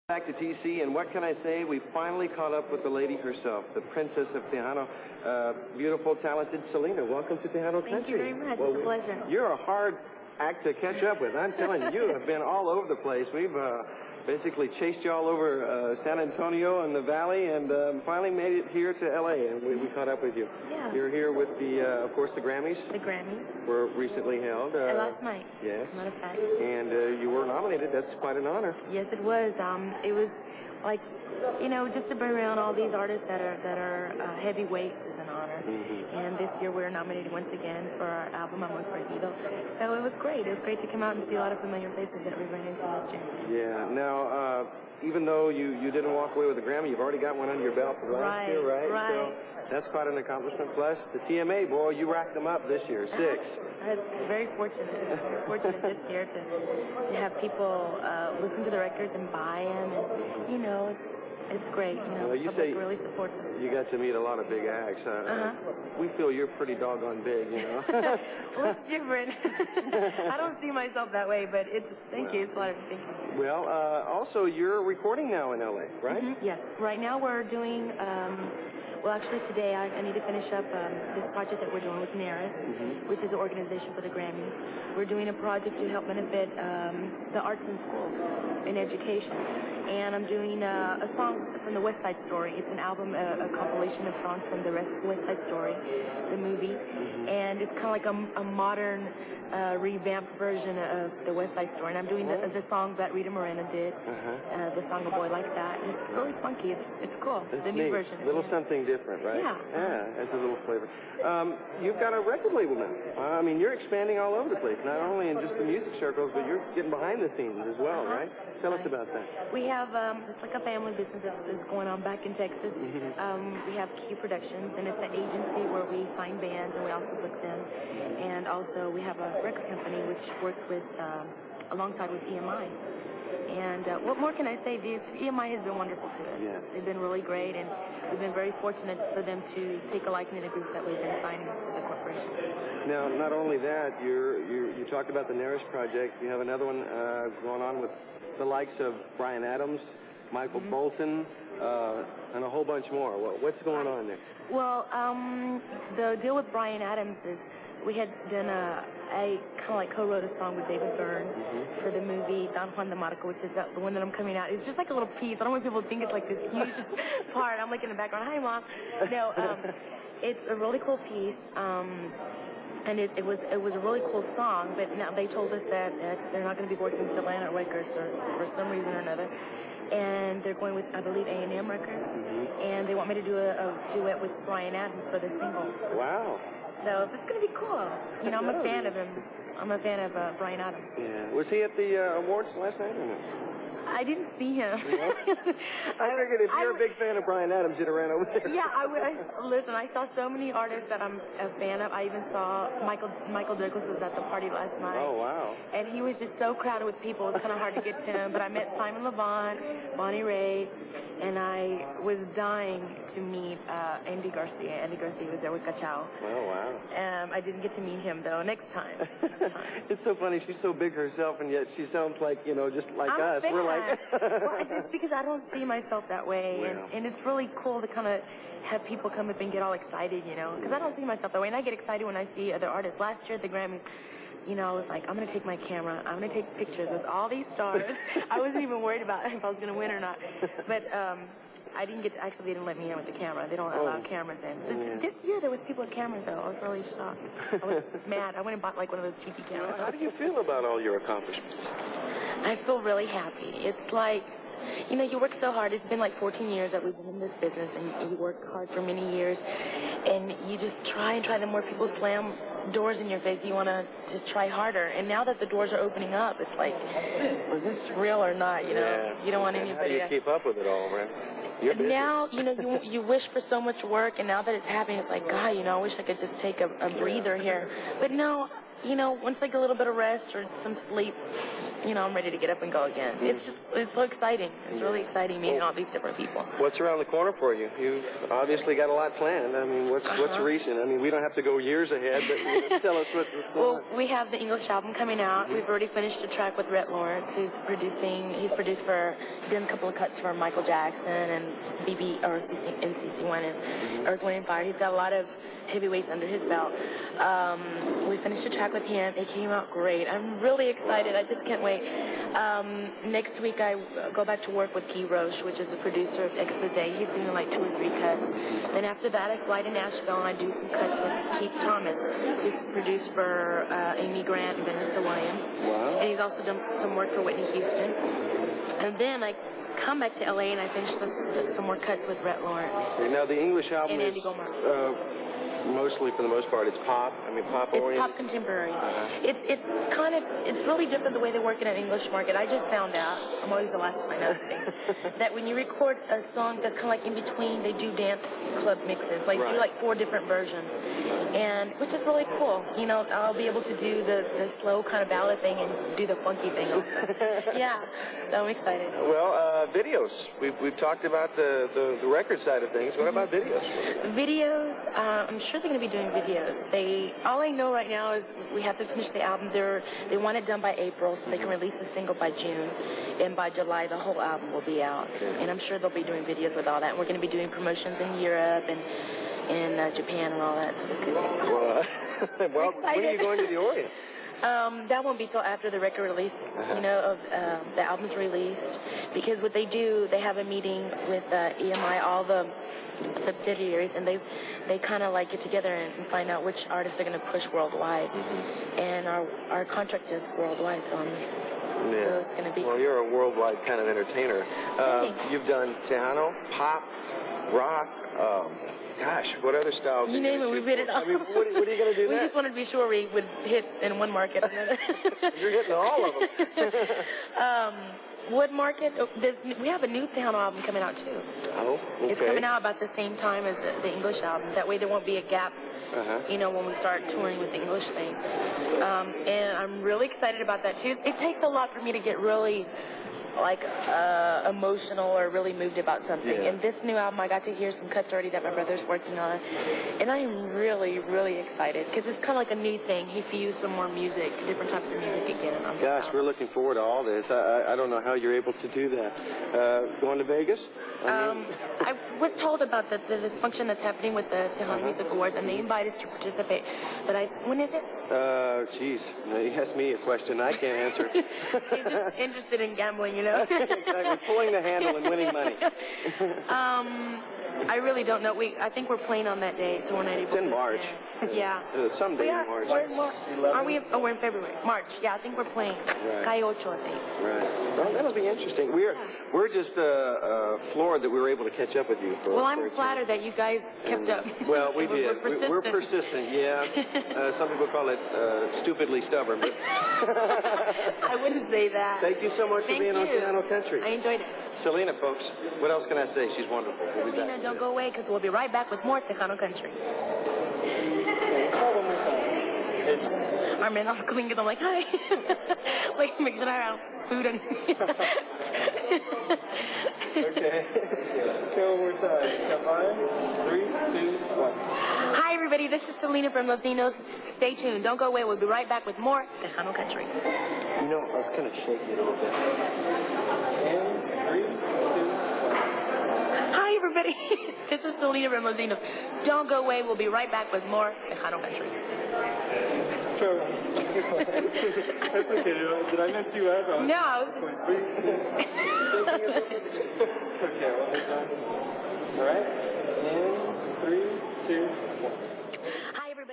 Back to TC, and what can I say? We finally caught up with the lady herself, the princess of Tejano, beautiful, talented Selena. Welcome to Tejano Country. Thank you very much. It's a pleasure. You're a hard act to catch up with. I'm telling you, you have been all over the place. We've basically chased you all over San Antonio and the Valley, and finally made it here to L.A., and we caught up with you. Yeah. You're here with the, of course, the Grammys. The Grammys. Were recently held. Last night. Yes. As a matter of fact. And you were nominated. That's quite an honor. Yes, it was. It was like, just to be around all these artists that are heavyweights is an honor. Mm-hmm. And this year we're nominated once again for our album Amor Perdido. So it was great. It was great to come out and see a lot of familiar faces that we ran into last year. Yeah. Now, even though you didn't walk away with a Grammy, you've already got one under your belt from last year, right? Right. So that's quite an accomplishment. Plus, the TMA, boy, you racked them up this year, 6. I was very fortunate. This year to have people listen to the records and buy them, and it's great. Well, you public say really supports us. You got to meet a lot of big acts. We feel you're pretty doggone big, Well, it's different. I don't see myself that way, but thank you. It's a lot of thinking. Well, also you're recording now in LA, right? Mm-hmm. Yes. Right now we're doing. Well, actually, today I need to finish up this project that we're doing with NARIS, which is an organization for the Grammys. We're doing a project to help benefit the arts in schools and education. And I'm doing a song from the West Side Story. It's an album, a compilation of songs from the West Side Story, the movie. And it's kind of like a modern, revamped version of the West Side Story. And I'm doing the song that Rita Moreno did, the song A Boy Like That. And it's really funky. It's cool. It's the new version. A little something different, right? Yeah. Yeah, it's a little flavor. You've got a record label now. I mean, you're expanding all over the place, not only in just the music circles, but you're getting behind the scenes as well, right? Tell us about that. We have, it's like a family business that's going on back in Texas. We have Q Productions, and it's an agency where we sign bands and we also book them. And also we have a record company which works with, alongside with EMI. And what more can I say? EMI has been wonderful to us. Yeah. They've been really great, and we've been very fortunate for them to take a liking to the group that we've been signing with the corporation. Now, not only that, you talked about the NARIS project. You have another one going on with the likes of Bryan Adams, Michael Bolton, and a whole bunch more. What's going on there? Well, the deal with Bryan Adams is we had done a kind of like co-wrote a song with David Byrne for the movie Don Juan de Marco, which is the one that I'm coming out. It's just like a little piece. I don't want people to think it's like this huge part. I'm like in the background, hi Mom. No, it's a really cool piece. And it was a really cool song, but now they told us that they're not going to be working with Atlantic Records for some reason or another. And they're going with, I believe, A&M Records. And they want me to do a duet with Bryan Adams for the single. Wow. So it's going to be cool. I'm a fan of him. I'm a fan of Bryan Adams. Yeah. Was he at the awards last night or no? I didn't see him. Yeah. I figured if you're a big fan of Bryan Adams, you'd have ran over there. Yeah, listen, I saw so many artists that I'm a fan of. I even saw Michael Douglas was at the party last night. Oh, wow. And he was just so crowded with people. It was kind of hard to get to him. But I met Simon Levant, Bonnie Raitt, and I was dying to meet Andy Garcia. Andy Garcia was there with Cachao. Oh, wow. I didn't get to meet him, though. Next time. It's so funny. She's so big herself, and yet she sounds like, just like I'm us. We're like... Well, it's because I don't see myself that way. Yeah. And it's really cool to kind of have people come up and get all excited, because I don't see myself that way. And I get excited when I see other artists. Last year at the Grammys, I was like, I'm going to take my camera. I'm going to take pictures with all these stars. I wasn't even worried about if I was going to win or not. But I didn't get, actually they didn't let me in with the camera. They don't allow cameras in. This year there was people with cameras though. I was really shocked. I was mad. I went and bought like one of those cheapy cameras. How do you feel about all your accomplishments? I feel really happy. It's like, you work so hard. It's been like 14 years that we've been in this business, and you work hard for many years, and you just try. The more people slam doors in your face, you want to just try harder. And now that the doors are opening up, it's like, is this real or not? Yeah. You don't want anybody. How do you keep up with it all, man? Now, you wish for so much work, and now that it's happening, it's like, God, I wish I could just take a breather here. But no, once I get a little bit of rest or some sleep, I'm ready to get up and go again. It's so exciting. It's really exciting meeting all these different people. What's around the corner for you? You've obviously got a lot planned. I mean, what's recent? I mean, we don't have to go years ahead, but tell us what's going on. We have the English album coming out. We've already finished a track with Rhett Lawrence, who's producing. He's done a couple of cuts for Michael Jackson and NCC1 and Earth, Wind & Fire. He's got a lot of heavyweights under his belt. We finished a track with him. It came out great. I'm really excited. I just can't wait. Next week I go back to work with Guy Roche, which is a producer of Expose. He's doing like 2 or 3 cuts. Then after that I fly to Nashville and I do some cuts with Keith Thomas, who's produced for Amy Grant and Vanessa Williams. Wow. And he's also done some work for Whitney Houston. And then I come back to LA and I finish some more cuts with Rhett Lawrence. Now the English album and is Andy Gomar. Mostly, for the most part, it's pop. I mean, pop oriented. It's pop contemporary. It's really different the way they work in an English market. I just found out, I'm always the last to find out things, that when you record a song that's kind of like in between, they do dance club mixes, like do like 4 different versions, and which is really cool. I'll be able to do the slow kind of ballad thing and do the funky thing also. Yeah, so I'm excited. Well, videos. We've talked about the record side of things. What about videos? Videos, I'm sure they're going to be doing videos. All I know right now is we have to finish the album. They want it done by April so they can release a single by June, and by July the whole album will be out. And I'm sure they'll be doing videos with all that. And we're going to be doing promotions in Europe and in Japan and all that. So well, when are you going to the Orient? That won't be till after the record release, the album's released. Because what they do, they have a meeting with EMI, all the subsidiaries, and they kind of like get together and find out which artists are going to push worldwide. And our contract is worldwide, so it's going to be. Well, you're a worldwide kind of entertainer. You've done Tejano, pop, rock. Gosh, what other styles? You name it, we've hit it all. I mean, what are you going to do We next? just wanted to be sure we would hit in one market. You're hitting all of them. What market? We have a new Tejano album coming out too. Oh, okay. It's coming out about the same time as the English album. That way there won't be a gap, when we start touring with the English thing. And I'm really excited about that too. It takes a lot for me to get really emotional or really moved about something. And this new album, I got to hear some cuts already that my brother's working on, and I am really, really excited because it's kind of like a new thing. He fused some more music, different types of music again. Gosh, we're looking forward to all this. I don't know how you're able to do that. Going to Vegas? I was told about the dysfunction that's happening with the Tejano Music Awards, and they invited us to participate. But when is it? Geez, you asked me a question I can't answer. He's just interested in gambling, Exactly, pulling the handle and winning money. I really don't know. I think we're playing on that day, so we're not able to. It's in March. Yeah. Someday in March. We're in March. Are we? Oh, we're in February. March. Yeah, I think we're playing. Calle Ocho, I think. Right. Well, that'll be interesting. We're just floored that we were able to catch up with you. Well, I'm flattered that you guys kept up. Well, we did. We're persistent, yeah. Some people call it stupidly stubborn. But I wouldn't say that. Thank you so much for being on Tejano Country. I enjoyed it. Selena, folks, what else can I say? She's wonderful. We'll be Selena, back. don't go away because we'll be right back with more Tejano Country. Our man off clean because I'm like, hi. Like, make sure I have food on Okay. Two more times. 5, 3, 2, 1. Hi, everybody. This is Selena from Latinos. Stay tuned. Don't go away. We'll be right back with more Tejano Country. I was kind of shaky a little bit. And 3, 2, 1. Hi, everybody. This is Selena from Latinos. Don't go away. We'll be right back with more Tejano Country. Sure. That's okay. Did I mess you up? No. Okay, one more time. All right?